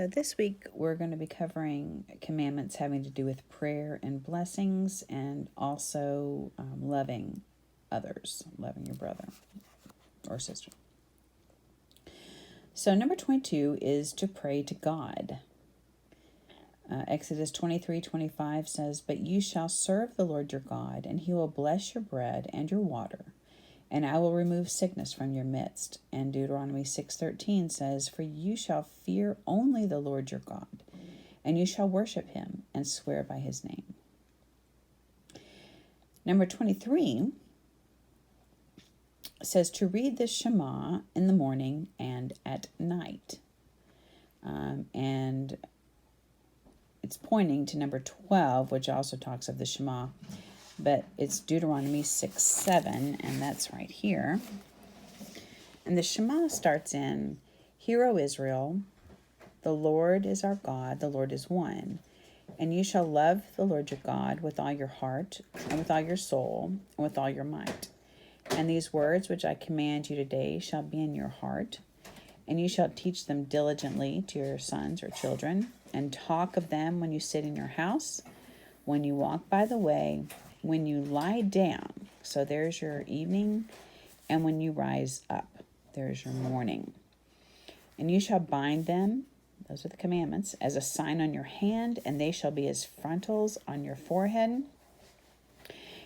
So this week we're going to be covering commandments having to do with prayer and blessings, and also loving others, loving your brother or sister. So number 22 is to pray to God. Exodus 23:25 says, "But you shall serve the Lord your God, and he will bless your bread and your water, and I will remove sickness from your midst." And Deuteronomy 6:13 says, "For you shall fear only the Lord your God, and you shall worship him and swear by his name." Number 23 says to read the Shema in the morning and at night. And it's pointing to number 12, which also talks of the Shema, but it's Deuteronomy 6:7, and that's right here. And the Shema starts in, "Hear, O Israel, the Lord is our God, the Lord is one. And you shall love the Lord your God with all your heart, and with all your soul, and with all your might. And these words which I command you today shall be in your heart, and you shall teach them diligently to your sons or children, and talk of them when you sit in your house, when you walk by the way, when you lie down." So there's your evening. "And when you rise up," there's your morning. "And you shall bind them," those are the commandments, "as a sign on your hand, and they shall be as frontals on your forehead.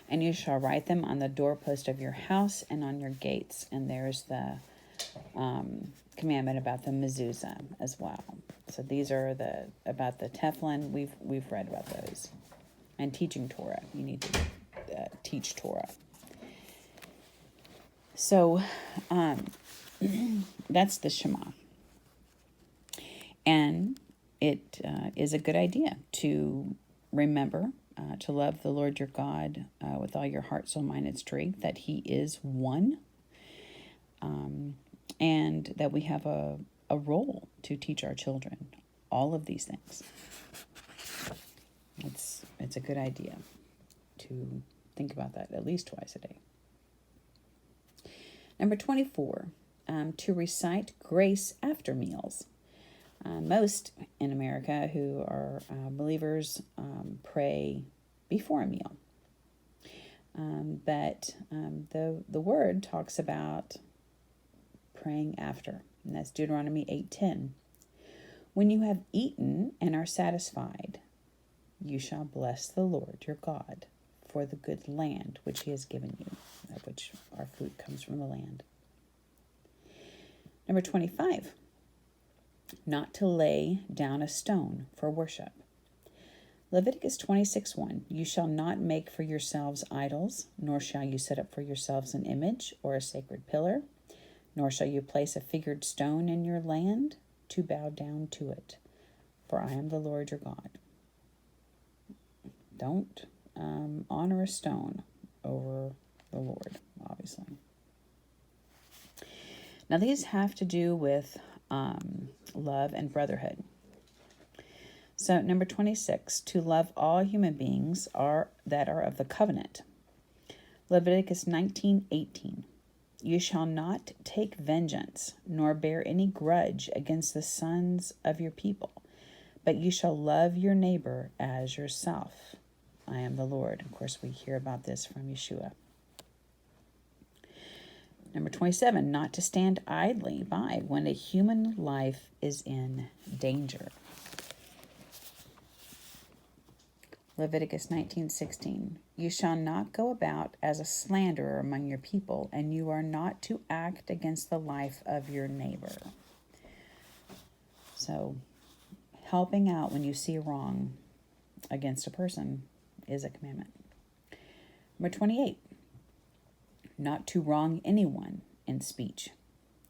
And you shall write them on the doorpost of your house and on your gates." And there's the commandment about the mezuzah as well. So these are about the tefillin. We've read about those. And teaching Torah. You need to teach Torah. So that's the Shema. And it is a good idea to remember to love the Lord your God with all your heart, soul, mind, and strength, that he is one, and that we have a role to teach our children all of these things. It's a good idea to think about that at least twice a day. Number 24, to recite grace after meals. Most in America who are believers pray before a meal. But the word talks about praying after. And that's Deuteronomy 8:10. "When you have eaten and are satisfied, you shall bless the Lord your God for the good land which he has given you," of which our food comes from the land. Number 25. Not to lay down a stone for worship. Leviticus 26:1, "You shall not make for yourselves idols, nor shall you set up for yourselves an image or a sacred pillar, nor shall you place a figured stone in your land to bow down to it, for I am the Lord your God." Don't honor a stone over the Lord, obviously. Now these have to do with love and brotherhood. So number 26, to love all human beings that are of the covenant. Leviticus 19:18, "You shall not take vengeance, nor bear any grudge against the sons of your people, but you shall love your neighbor as yourself. I am the Lord." Of course, we hear about this from Yeshua. Number 27, not to stand idly by when a human life is in danger. Leviticus 19:16, "You shall not go about as a slanderer among your people, and you are not to act against the life of your neighbor." So, helping out when you see a wrong against a person is a commandment. Number 28, not to wrong anyone in speech.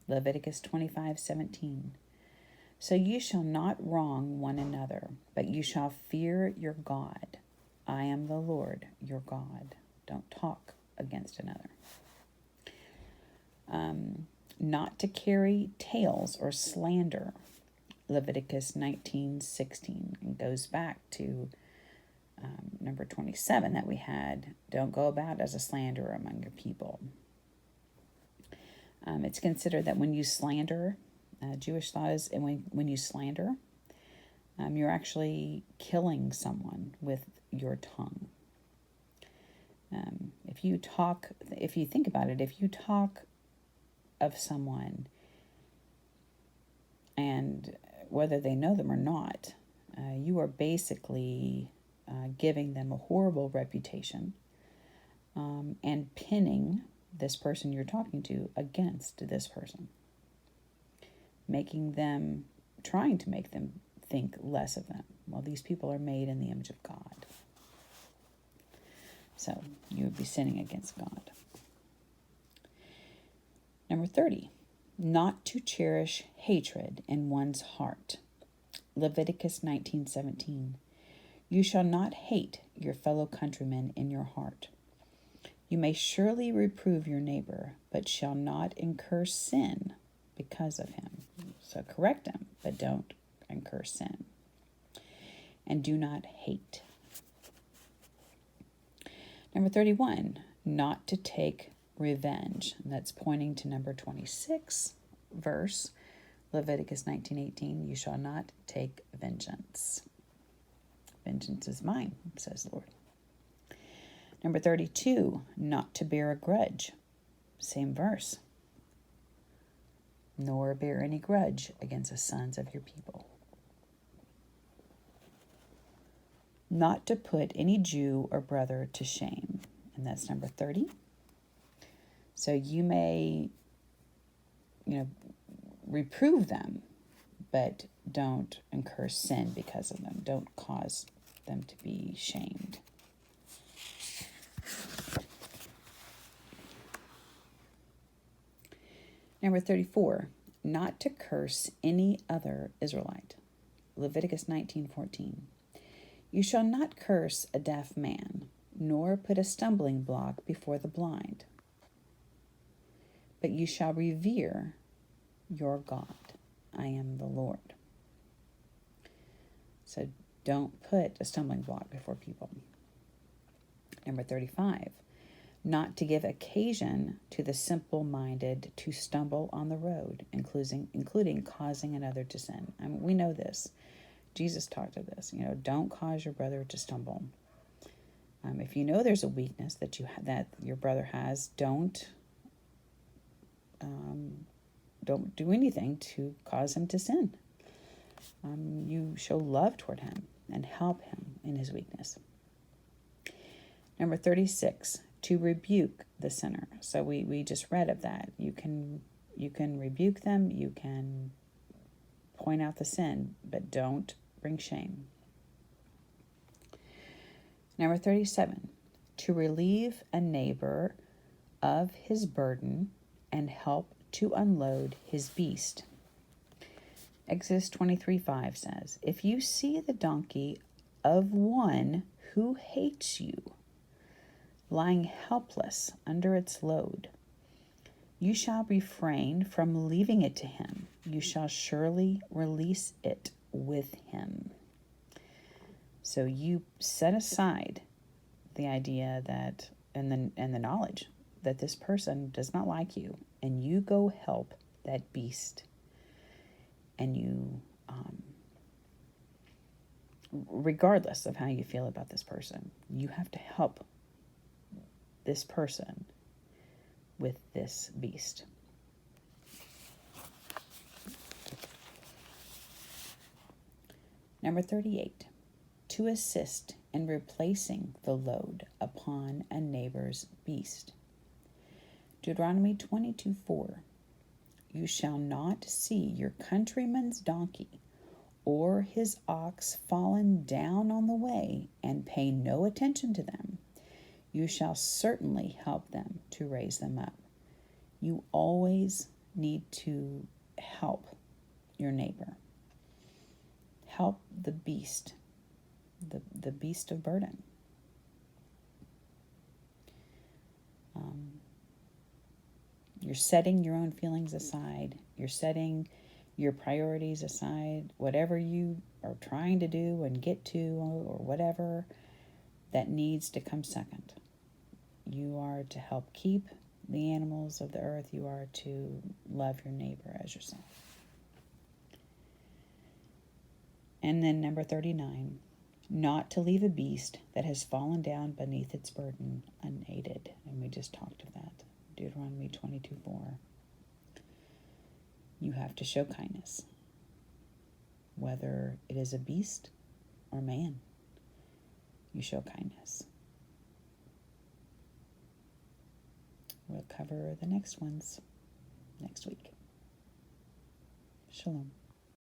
Leviticus 25:17, "So you shall not wrong one another, but you shall fear your God. I am the Lord your God." Don't talk against another. Not to carry tales or slander. Leviticus 19:16. It goes back to number 27 that we had. Don't go about as a slanderer among your people. It's considered that when you slander, Jewish thought is when you slander, You're actually killing someone with your tongue. If you think about it, if you talk of someone, and whether they know them or not, you are basically giving them a horrible reputation, and pinning this person you're talking to against this person, trying to make them think less of them. Well, these people are made in the image of God. So you would be sinning against God. Number 30, not to cherish hatred in one's heart. Leviticus 19:17. You shall not hate your fellow countrymen in your heart. You may surely reprove your neighbor, but shall not incur sin because of him. So correct him, but don't incur sin. And do not hate. Number 31, not to take revenge. And that's pointing to number 26 verse, Leviticus 19:18. You shall not take vengeance. Vengeance is mine, says the Lord. Number 32, not to bear a grudge. Same verse. Nor bear any grudge against the sons of your people. Not to put any Jew or brother to shame. And that's number 30. So you may, reprove them, but don't incur sin because of them. Don't cause them to be shamed. Number 34, not to curse any other Israelite. Leviticus 19:14. You shall not curse a deaf man, nor put a stumbling block before the blind. But you shall revere your God. I am the Lord. So don't put a stumbling block before people. Number 35, not to give occasion to the simple-minded to stumble on the road, including causing another to sin. I mean, we know this. Jesus talked of this. Don't cause your brother to stumble. If you know there's a weakness that your brother has, don't do anything to cause him to sin. You show love toward him and help him in his weakness. Number 36, to rebuke the sinner. So we just read of that. You can rebuke them, you can point out the sin, but don't bring shame. Number 37, to relieve a neighbor of his burden and help to unload his beast. Exodus 23:5 says, if you see the donkey of one who hates you lying helpless under its load, you shall refrain from leaving it to him. You shall surely release it with him. So you set aside the idea that and the knowledge that this person does not like you, and you go help that beast. And you, regardless of how you feel about this person, you have to help this person with this beast. Number 38, to assist in replacing the load upon a neighbor's beast. Deuteronomy 22:4. You shall not see your countryman's donkey or his ox fallen down on the way and pay no attention to them. You shall certainly help them to raise them up. You always need to help your neighbor. Help the beast, the beast of burden. You're setting your own feelings aside. You're setting your priorities aside. Whatever you are trying to do and get to, or whatever that needs to come second. You are to help keep the animals of the earth. You are to love your neighbor as yourself. And then number 39, not to leave a beast that has fallen down beneath its burden unaided. And we just talked of that. Deuteronomy 22:4. You have to show kindness, whether it is a beast or man. You show kindness. We'll cover the next ones next week. Shalom.